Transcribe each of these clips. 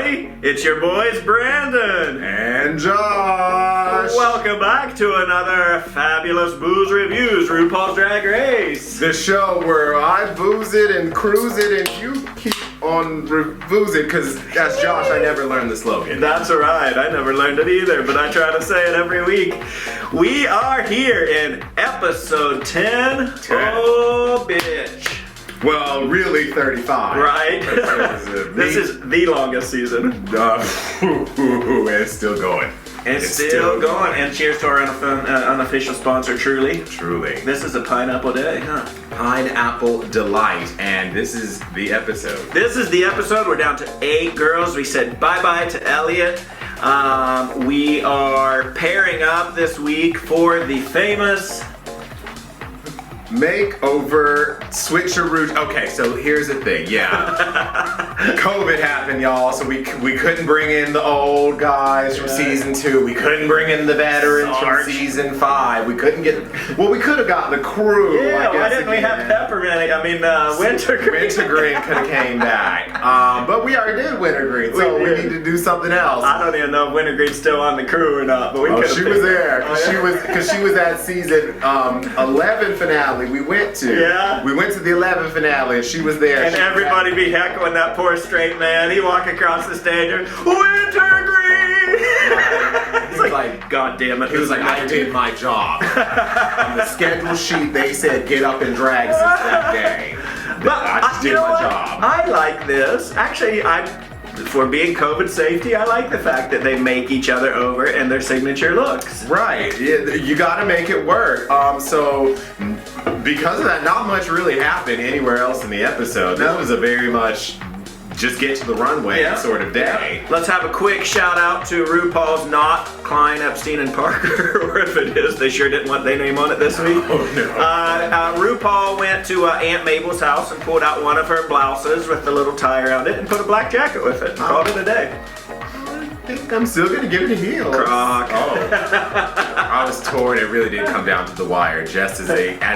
everybody. It's your boys, Brandon. And Josh. Welcome back to another fabulous booze reviews, RuPaul's Drag Race. The show where I booze it and cruise it and you keep on booze it, because that's Josh. I never learned the slogan. That's right. I never learned it either, but I try to say it every week. We are here in episode 10. Oh, bitch. Well, really 35. Right? This is the longest season. It's still going. It's still going. And cheers to our unofficial sponsor, Truly. Truly. This is a pineapple day, huh? Pineapple Delight. And this is the episode. This is the episode. We're down to 8 girls. We said bye-bye to Elliot. We are pairing up this week for the famous makeover switcheroo. Okay, so here's the thing. Yeah, COVID happened, y'all. So we couldn't bring in the old guys from season 2. We couldn't bring in the veterans from season 5. We couldn't get. Well, we could have got the crew. Yeah, why didn't we have Peppermint? I mean, Wintergreen. Wintergreen could have came back. But we already did Wintergreen, so we need to do something else. I don't even know if Wintergreen's still on the crew or not, but we could have. She was there because she was at season 11 finale. We went to. Yeah. We went to the 11 finale and she was there. And everybody be heckling that poor straight man. He walk across the stage and Wintergreen. He's like, God damn it. He was like, I did my job. On the schedule sheet they said get up and drag since that day. But I just did my job. I like this. Actually, for being COVID safety, I like the fact that they make each other over in their signature looks. Right. You gotta make it work. So because of that, not much really happened anywhere else in the episode. This was a very much just get to the runway sort of day. Yeah. Let's have a quick shout out to RuPaul's, not Klein, Epstein, and Parker, or if it is, they sure didn't want their name on it this week. Oh, no. RuPaul went to Aunt Mabel's house and pulled out one of her blouses with the little tie around it and put a black jacket with it and called it a day. I think I'm still gonna give it a heel. Croc. Oh. I was torn. It really did come down to the wire. Just as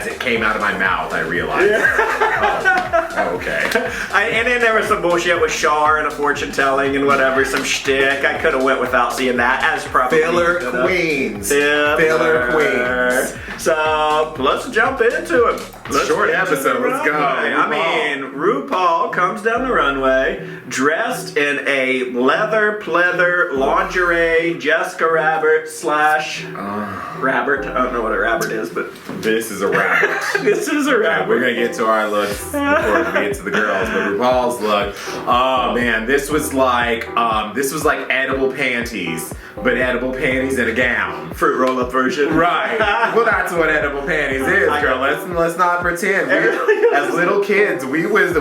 it came out of my mouth, I realized. Yeah. Oh, okay. And then there was some bullshit with Char and a fortune telling and whatever, some shtick. I could have went without seeing that, as probably Filler Queens. Filler Queens. So let's jump into it. Short episode. Let's go. I mean, RuPaul comes down the runway dressed in a leather pleather lingerie Jessica Rabbit / Rabbit. I don't know what a rabbit is, but this is a rabbit. This is a rabbit. We're gonna get to our looks before we get to the girls, but RuPaul's look. Oh man, this was like edible panties, but edible panties in a gown. Fruit roll-up version. Right. Well, that's what edible panties is, girl. Let's not pretend. As little kids, we was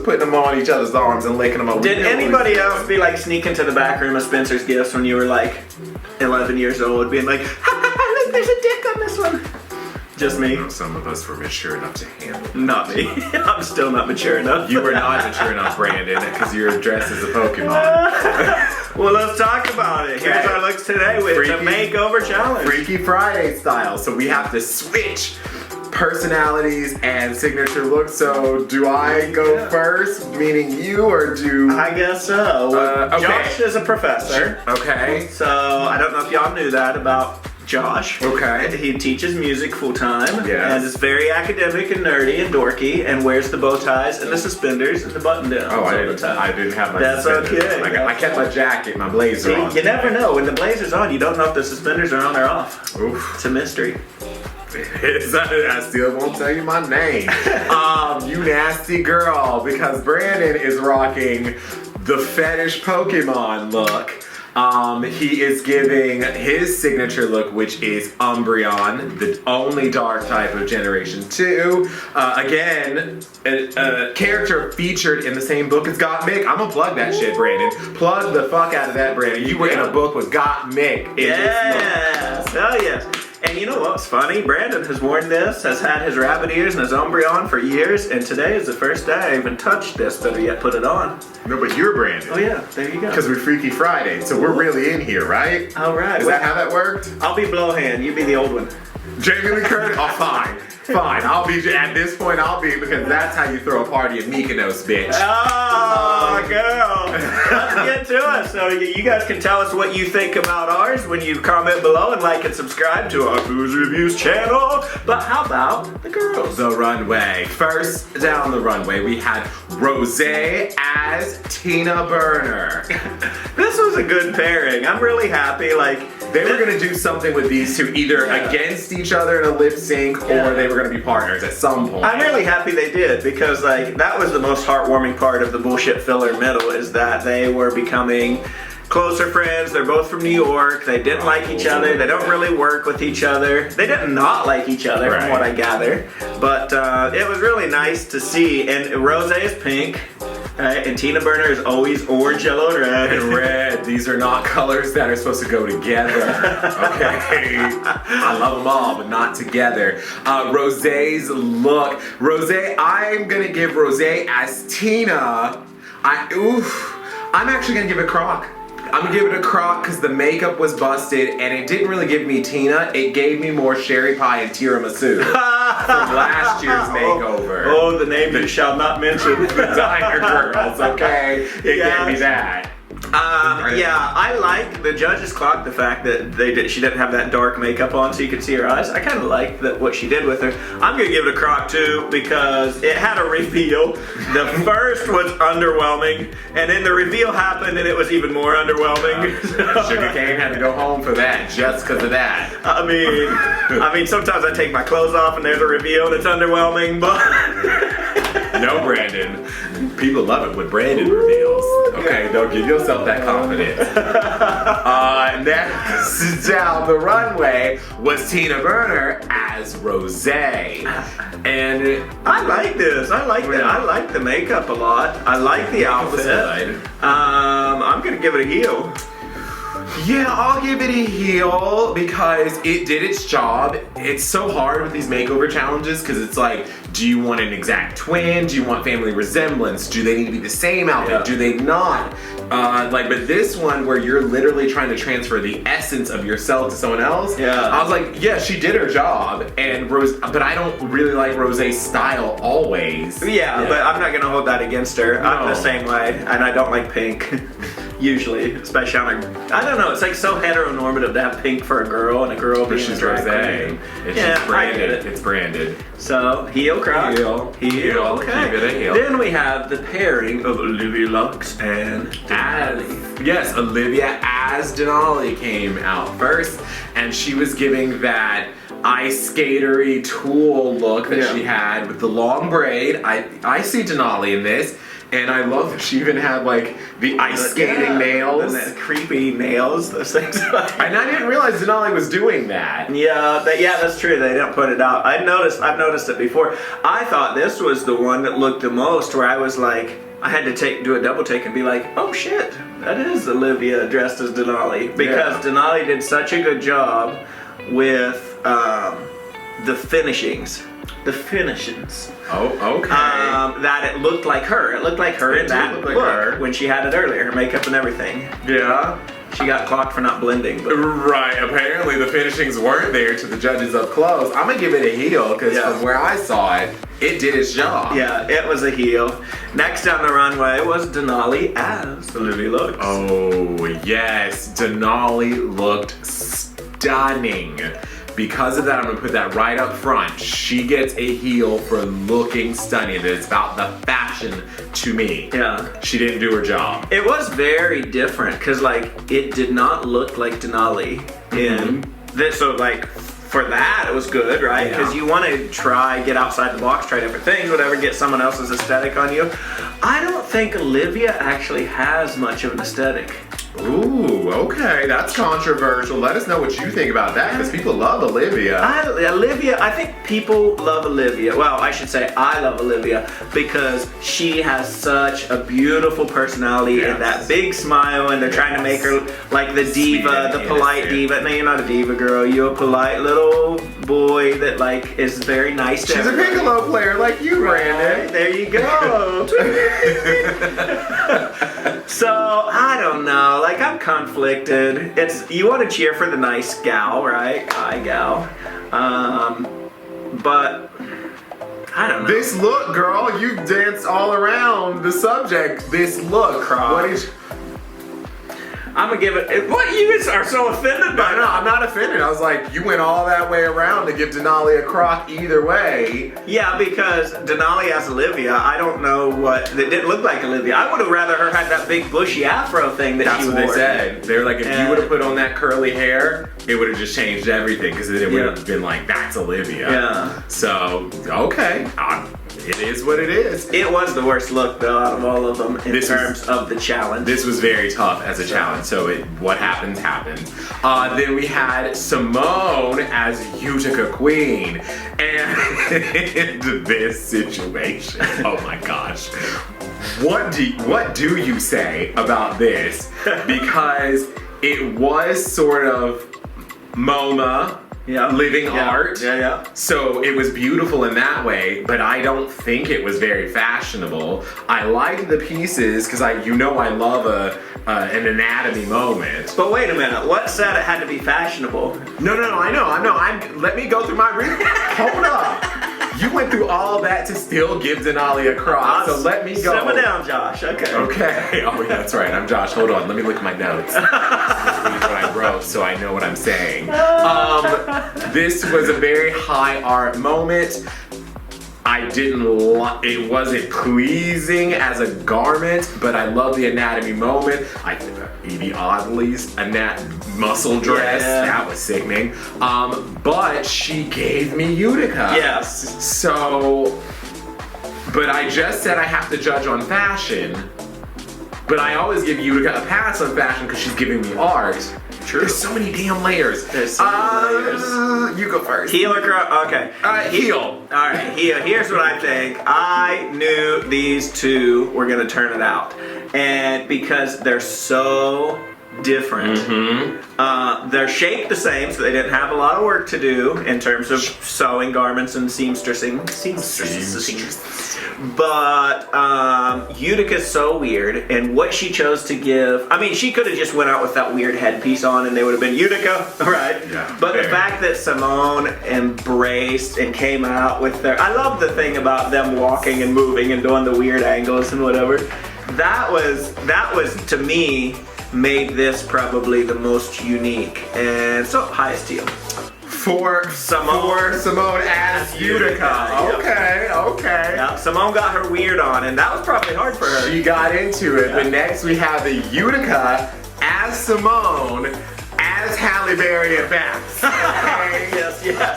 putting them on each other's arms and licking them up. Did anybody else be like sneaking to the back room of Spencer's Gifts when you were like 11 years old, being like, look, there's a dick on this one? Just me. Some of us were mature enough to handle it. Not me. I'm still not mature enough. You were not mature enough, Brandon, because you're dressed as a Pokemon. Well, let's talk about it. Here's our looks today with the makeover challenge. Freaky Friday style. So we have to switch personalities and signature looks. So do I go first, meaning you, or do... I guess so. Okay. Josh is a professor. Okay. So I don't know if y'all knew that about Josh. Okay. He teaches music full time. Yes. And is very academic and nerdy and dorky and wears the bow ties and the suspenders and the button downs all the time. I didn't have my suspenders. That's okay. I kept my jacket, my blazer on. You never know. When the blazer's on, you don't know if the suspenders are on or off. Oof. It's a mystery. I still won't tell you my name. You nasty girl, because Brandon is rocking the fetish Pokemon look. He is giving his signature look, which is Umbreon, the only dark type of Generation 2. Again, a character featured in the same book as Gottmik. I'm gonna plug that shit, Brandon. Plug the fuck out of that, Brandon. You were in a book with Gottmik in this book. Oh yes. And you know what's funny? Brandon has worn this, has had his rabbit ears and his Umbreon for years, and today is the first day I even touched this, better yet put it on. No, but you're Brandon. Oh yeah, there you go. Because we're Freaky Friday, so we're really in here, right? All right. Is that how that worked? I'll be Blowhand, you be the old one. Jamie Lee Curtis? Oh, fine. Fine. I'll be, at this point, I'll be, because that's how you throw a party at Mykonos, bitch. Oh, girl. Let's get to it. So you guys can tell us what you think about ours when you comment below and like and subscribe to our Booze Reviews channel. But how about the girls? The runway. First down the runway, we had Rosé as Tina Burner. This was a good pairing. I'm really happy. Like, they were gonna do something with these two, either against each other in a lip sync, or they were gonna be partners at some point. I'm really happy they did, because like that was the most heartwarming part of the bullshit filler middle, is that they were becoming closer friends. They're both from New York. They didn't like each other. They don't really work with each other. They did not like each other, from what I gather. But it was really nice to see. And Rosé is pink. Right, and Tina Burner is always orange, yellow, and red. And red. These are not colors that are supposed to go together. Okay. I love them all, but not together. Rosé's look. Rosé, I'm gonna give Rosé as Tina. I'm actually gonna give it a crock. I'm gonna give it a crock because the makeup was busted and it didn't really give me Tina. It gave me more sherry pie and tiramisu from last year's makeover. Oh, the name you shall not mention. The Diner Girls, okay? It gave me that. Yeah, I like the judges clocked the fact that she didn't have that dark makeup on so you could see her eyes. I kind of liked what she did with her. I'm gonna give it a crock too because it had a reveal. The first was underwhelming, and then the reveal happened and it was even more underwhelming. Sugar Cane had to go home for that just because of that. I mean, sometimes I take my clothes off and there's a reveal and it's underwhelming, but. No, Brandon. People love it when Brandon reveals. Okay, don't give yourself that confidence. Next down the runway was Tina Burner as Rosé. And I like this. I like that. I like the makeup a lot. I like the outfit. I'm gonna give it a heel. Yeah, I'll give it a heel because it did its job. It's so hard with these makeover challenges because it's like, do you want an exact twin? Do you want family resemblance? Do they need to be the same outfit? Yeah. Do they not? But this one where you're literally trying to transfer the essence of yourself to someone else. Yeah. I was like, yeah, she did her job, but I don't really like Rosé's style always. Yeah, but I'm not gonna hold that against her. No. I'm the same way, and I don't like pink. Usually, especially on I don't know, it's like so heteronormative to have pink for a girl and a girl being a drag queen. It's just branded. It's branded. So, heel crock. Heel. Okay. Give it a heel. Then we have the pairing of Olivia Lux and Denali. Yes, Olivia as Denali came out first, and she was giving that ice skatery tool look that she had with the long braid. I see Denali in this. And I love that she even had like the ice skating nails. And the creepy nails, those things. And I didn't realize Denali was doing that. Yeah, that's true. They didn't put it out. I've noticed it before. I thought this was the one that looked the most, where I was like, I had to do a double take and be like, oh shit, that is Olivia dressed as Denali. Because Denali did such a good job with the finishings. The finishings. Oh, okay. That it looked like her. It looked like her in that look when she had it earlier, her makeup and everything. Yeah. She got clocked for not blending. But. Right. Apparently the finishings weren't there to the judges up close. I'm gonna give it a heel because from where I saw it, it did its job. Yeah, it was a heel. Next down the runway was Denali as Olivia Lux. Oh yes, Denali looked stunning. Because of that, I'm gonna put that right up front. She gets a heel for looking stunning. It's about the fashion to me. Yeah. She didn't do her job. It was very different because like it did not look like Denali in this. So like for that, it was good, right? Because you want to get outside the box, try different things, whatever, get someone else's aesthetic on you. I don't think Olivia actually has much of an aesthetic. Ooh, okay, that's controversial. Let us know what you think about that, because people love Olivia. I think people love Olivia. Well, I should say I love Olivia because she has such a beautiful personality and that big smile, and they're trying to make her like the diva, the polite diva. No, you're not a diva, girl. You're a polite little boy that like is very nice to She's everybody. a piccolo player like you, Brandon. There you go. So, I don't know. Like, I'm conflicted. You want to cheer for the nice gal, right? Hi, gal. But I don't know. This look, girl, you danced all around the subject. This look, what is? I'm gonna give it. What, you guys are so offended by No, I'm not offended. I was like, you went all that way around to give Denali a crock either way. Yeah, because Denali as Olivia, I don't know what. It didn't look like Olivia. I would have rather her had that big bushy afro thing that That's she what wore. they said. They were like, if you would have put on that curly hair, it would have just changed everything because then it would have been like, that's Olivia. Yeah. So, okay. It is what it is. It was the worst look though out of all of them in terms of the challenge. This was very tough as a challenge, so what happened happened. Then we had Simone as Utica Queen, and this situation. Oh my gosh, what do you say about this? Because it was sort of MoMA. Yeah. Living art. Yeah. So it was beautiful in that way, but I don't think it was very fashionable. I liked the pieces because I love an anatomy moment. But wait a minute, what said it had to be fashionable? No, I know. Let me go through my Hold up. You went through all that to still give Denali a cross, so let me go. Simmer down, Josh. Okay. Okay. Oh, yeah, that's right. I'm Josh. Hold on. Let me look at my notes. This is what I wrote, so I know what I'm saying. This was a very high art moment. I didn't it wasn't pleasing as a garment, but I love the anatomy moment. Evie Oddly's muscle dress, that was sickening. But she gave me Utica. Yes. So, but I just said I have to judge on fashion, but I always give Utica a pass on fashion because she's giving me art. True. There's so many damn layers. There's so many layers. You go first. Heel or girl? Okay. Heel. All right, heel. Here's what I think. I knew these two were gonna turn it out, and because they're so different, they're shaped the same, so they didn't have a lot of work to do in terms of sewing garments and seamstressing. But Utica's so weird, and what she chose to give, I mean, she could have just went out with that weird headpiece on and they would have been Utica, right? Yeah, but the fact that Simone embraced and came out with their, I love the thing about them walking and moving and doing the weird angles and whatever. That was to me, made this probably the most unique. And so, highest heel. For Simone as Utica. Okay. Yeah, Simone got her weird on, and that was probably hard for her. She got into it, but next we have the Utica as Simone as Halle Berry at Bath. Okay?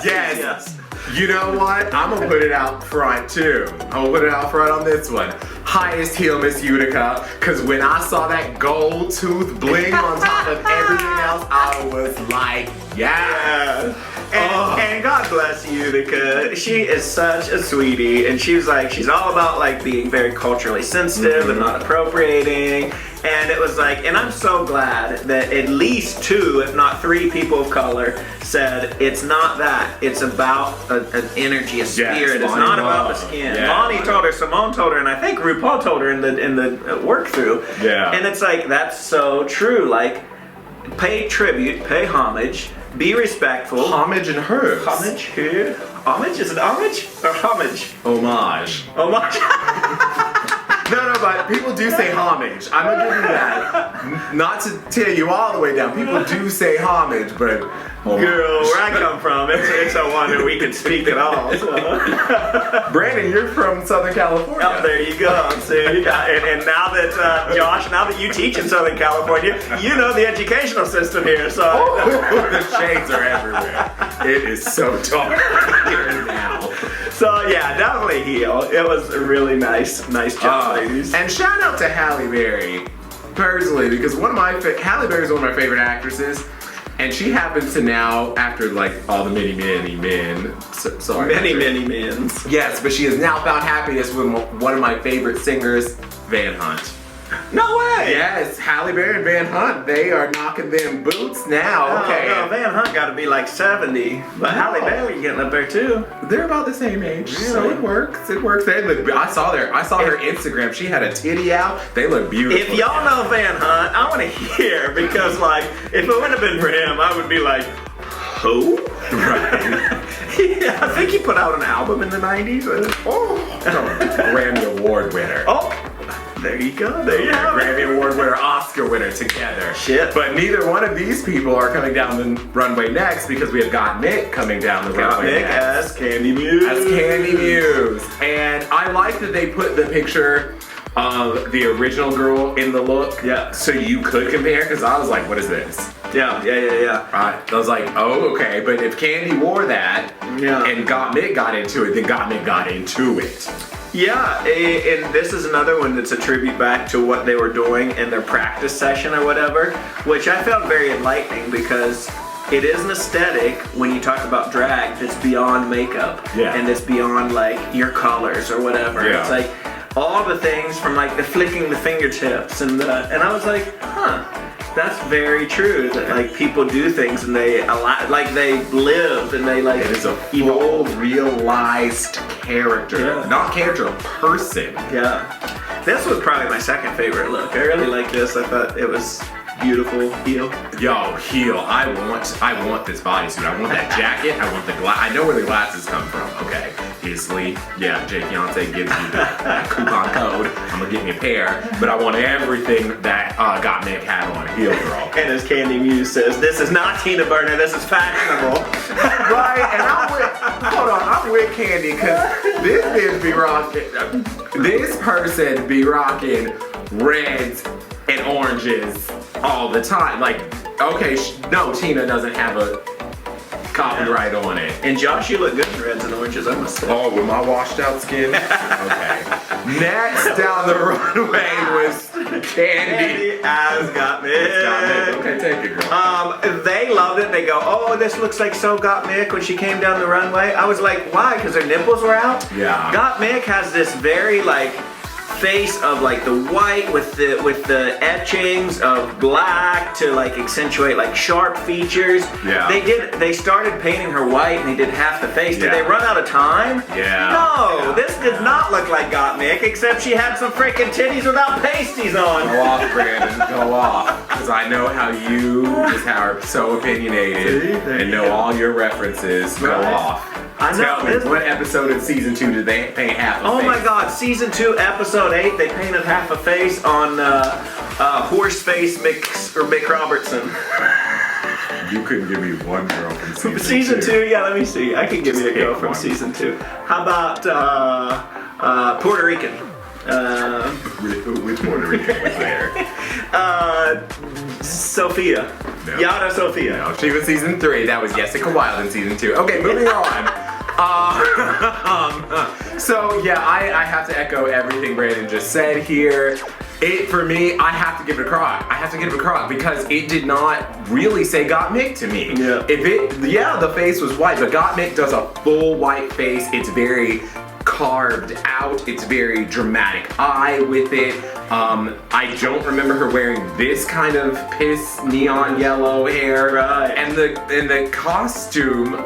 Yes. You know what? I'm gonna put it out front too. I'm gonna put it out front on this one. Highest heel, Miss Utica, because when I saw that gold tooth bling on top of everything else, I was like, yeah. And God bless Utica. She is such a sweetie, and she's all about like being very culturally sensitive and not appropriating. And it was like, and I'm so glad that at least 2, if not 3 people of color said it's not that. It's about an energy, a spirit. It's not about the skin. Yeah, Lonnie told her, Simone told her, and I think RuPaul told her in the work through. Yeah. And it's like, that's so true. Like, pay tribute, pay homage, be respectful. Homage and herbs. Homage here. Homage? Is it homage or homage? Homage. Homage. No, but people do say homage. I'm gonna give you that. Not to tear you all the way down. People do say homage, but homage. Girl, where I come from, it's a wonder we can speak at all. So. Brandon, you're from Southern California. Oh, there you go. See, and now that Josh, now that you teach in Southern California, you know the educational system here. So the shades are everywhere. It is so dark here now. So yeah, definitely heel. It was a really nice job, ladies. And shout out to Halle Berry, personally, because Halle Berry is one of my favorite actresses, and she happens to now, after like all the many men, many men's. Yes, but she has now found happiness with one of my favorite singers, Van Hunt. No way! Yes, Halle Berry and Van Hunt, they are knocking them boots now. Okay. No, Van Hunt got to be like 70, but Halle Berry getting up there too. They're about the same age, really? So it works. They look. I saw her Instagram. She had a titty out. They look beautiful. If y'all know Van Hunt, I want to hear, because like if it wouldn't have been for him, I would be like, who? Right. Yeah, I think he put out an album in the 90s. Oh, Grammy Award winner. Oh, there you go. There you have it. Grammy Award winner, Oscar winner together. Shit. But neither one of these people are coming down the runway next because we have Got Nick coming down the runway Nick next. as Candy Muse. As Candy Muse. And I like that they put the picture of the original girl in the look. Yeah. So you could compare, because I was like, what is this? Yeah. Right. I was like, oh, okay. But if Candy wore that Yeah. and Got Nick got into it, then Got Nick got into it. Yeah, and this is another one that's a tribute back to what they were doing in their practice session or whatever, which I found very enlightening because it is an aesthetic when you talk about drag that's beyond makeup. Yeah. And it's beyond like your colors or whatever. Yeah. It's like all the things from like the flicking the fingertips and I was like, that's very true. That like people do things and they live and they like It is a full realized character. Yeah. Not character, a person. Yeah. This was probably my second favorite look. I really like this. I thought it was beautiful. Heel. Yo, heel. I want this bodysuit. I want that jacket. I want the I know where the glasses come from. Okay. Obviously, yeah, Jake Yonce gives me the coupon code. I'm gonna get me a pair, but I want everything that Got Nick had on heel girl. And as Candy Muse says, this is not Tina Burner, this is fashionable. Right, and I'm with Candy, because this bitch be rocking, this person be rocking reds and oranges all the time. Like, okay, no, Tina doesn't have a copyright on it. And Josh, you look good in reds and oranges, I must say. Oh, with my washed out skin? Okay. Next down the runway was Candy. As Got Mick. Okay, take it, girl. They loved it. They go, oh, this looks like so Got Mick when she came down the runway. I was like, why? Because her nipples were out? Yeah. Got Mick has this very like face of like the white with the etchings of black to like accentuate like sharp features. Yeah. They started painting her white and they did half the face. Did Yeah. they run out of time? Yeah. No, Yeah. this did not look like Got Mick, except she had some freaking titties without pasties on. Go off, Brandon. Go off. Because I know how you just are so opinionated See? There and you know go. all your references. Go Right. off. I know, Tell me, this- what episode of season 2 did they paint half a Oh face? my god, season 2, episode 8, they painted half a face on Horseface Mick Robertson. You couldn't give me one girl from Season 2, yeah, let me see. I can give Just you a go pick from one. season 2. How about Puerto Rican? Which Puerto Rican was there? Sophia. No. Yada Sophia. No, she was season 3. That was Jessica Wilde in season 2. Okay, moving on. So yeah, I have to echo everything Brandon just said here. For me, I have to give it a crock. I have to give it a crock because it did not really say Got Mick to me. Yeah. The face was white, but Got Mick does a full white face. It's very carved out. It's very dramatic eye with it. I don't remember her wearing this kind of piss neon yellow hair. Right. And the costume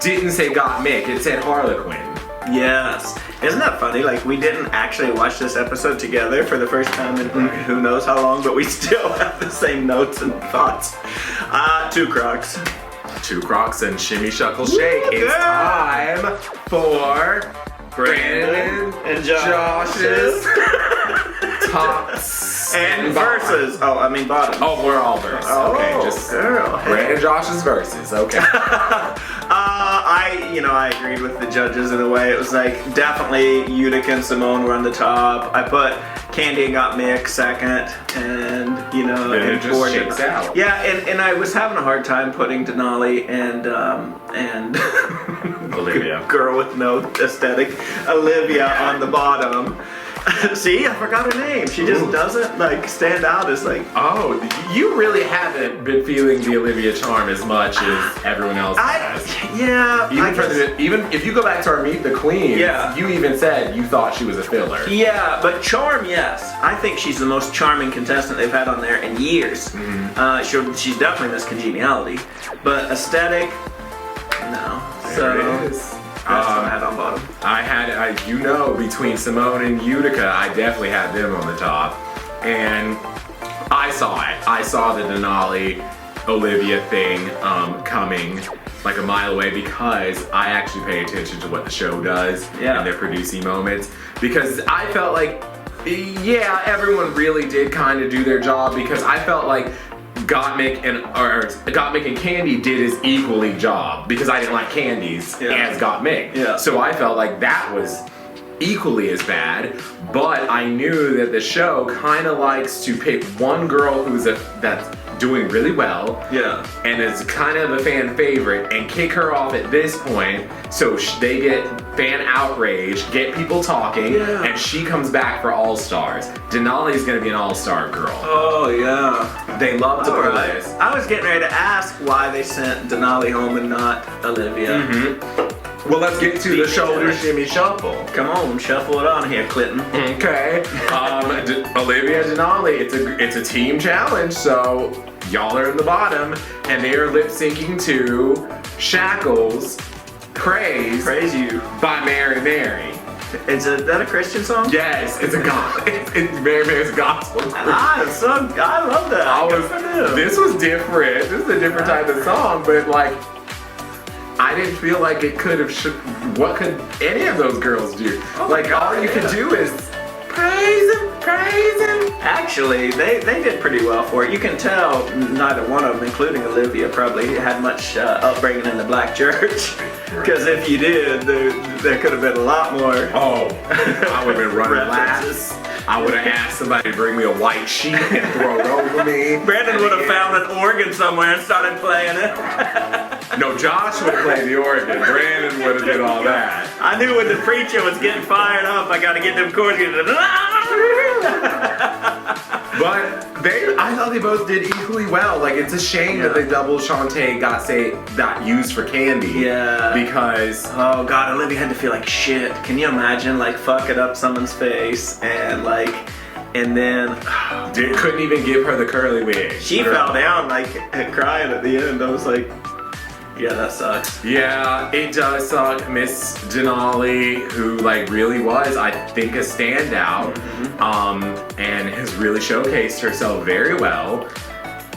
didn't say Got Mick. It said Harlequin. Yes. Isn't that funny? Like, we didn't actually watch this episode together for the first time in who knows how long, but we still have the same notes and thoughts. 2 Crocs. 2 Crocs and shimmy shuckle shake. It's girl. time for Brandon and Josh's tops And bottoms. verses. Oh, I mean bottoms. Oh, we're all verses. Okay, just girl. Brandon Josh's verses. Okay. I agreed with the judges in a way. It was like definitely Utica and Simone were on the top. I put Candy and Got Mick second, and Then it just fourth. shakes out. Yeah, and I was having a hard time putting Denali and Olivia. girl with no aesthetic, Olivia on the bottom. See, I forgot her name. She just doesn't like stand out as like. Oh, you really haven't been feeling the Olivia charm as much as everyone else has. Even if you go back to our Meet the Queens, Yeah. you even said you thought she was a filler. Yeah, but charm, yes. I think she's the most charming contestant they've had on there in years. She's definitely Miss Congeniality, but aesthetic, no. There it is. That's what I had on bottom. I had, between Simone and Utica, I definitely had them on the top. And I saw it. I saw the Denali Olivia thing coming. like a mile away because I actually pay attention to what the show does and their producing moments. Because I felt like, yeah, everyone really did kind of do their job, because I felt like Gottmik and Candy did his equally job, because I didn't like Candy's as Gottmik. Yeah. So I felt like that was equally as bad, but I knew that the show kind of likes to pick one girl that's doing really well, and is kind of a fan favorite, and kick her off at this point, so they get fan outrage, get people talking, and she comes back for All Stars. Denali's gonna be an All Star girl. Oh yeah, they love to do this. I was getting ready to ask why they sent Denali home and not Olivia. Well, let's get to the shoulder shimmy shuffle. Come on, shuffle it on here, Clinton. Okay. Olivia and Denali, it's a team challenge, so y'all are in the bottom, and they are lip syncing to Shackles, Praise You by Mary Mary. Is that a Christian song? Yes, it's a gospel. It's Mary Mary's gospel. I love that. This was different. This is a different type of song, but like, I didn't feel like it could have. What could any of those girls do? Like, all you could do is praise him. Actually, they did pretty well for it. You can tell neither one of them, including Olivia, probably had much upbringing in the black church. Because if you did, there could have been a lot more. Oh, I would have been running laps. I would have asked somebody to bring me a white sheet and throw it over me. Brandon would have found an organ somewhere and started playing it. No, Josh would have played the organ. Brandon would have did all that. I knew when the preacher was getting fired up, I gotta get them chords. But I thought they both did equally well. Like, it's a shame that the double Shantae got used for Candy. Yeah. Because oh god, Olivia had to feel like shit. Can you imagine, like, fucking up someone's face and then couldn't even give her the curly wig. She fell down like crying at the end. I was like, yeah, that sucks. Yeah, it does suck. Miss Denali, who like really was, I think, a standout, and has really showcased herself very well.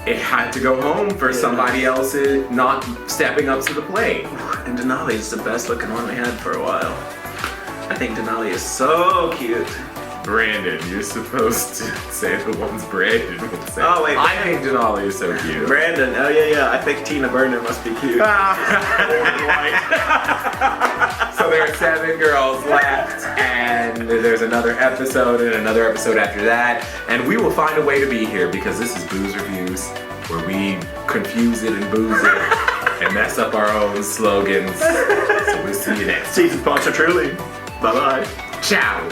It had to go home for somebody else not stepping up to the plate. And Denali is the best looking one we had for a while. I think Denali is so cute. Brandon, you're supposed to say the ones Brandon would say. Oh wait, I think Denali is so cute. Brandon, oh yeah, I think Tina Burner must be cute. So there are 7 girls left, and there's another episode and another episode after that, and we will find a way to be here, because this is Booze Reviews, where we confuse it and booze it and mess up our own slogans. So we'll see you next. Season sponsor truly. Bye bye. Ciao.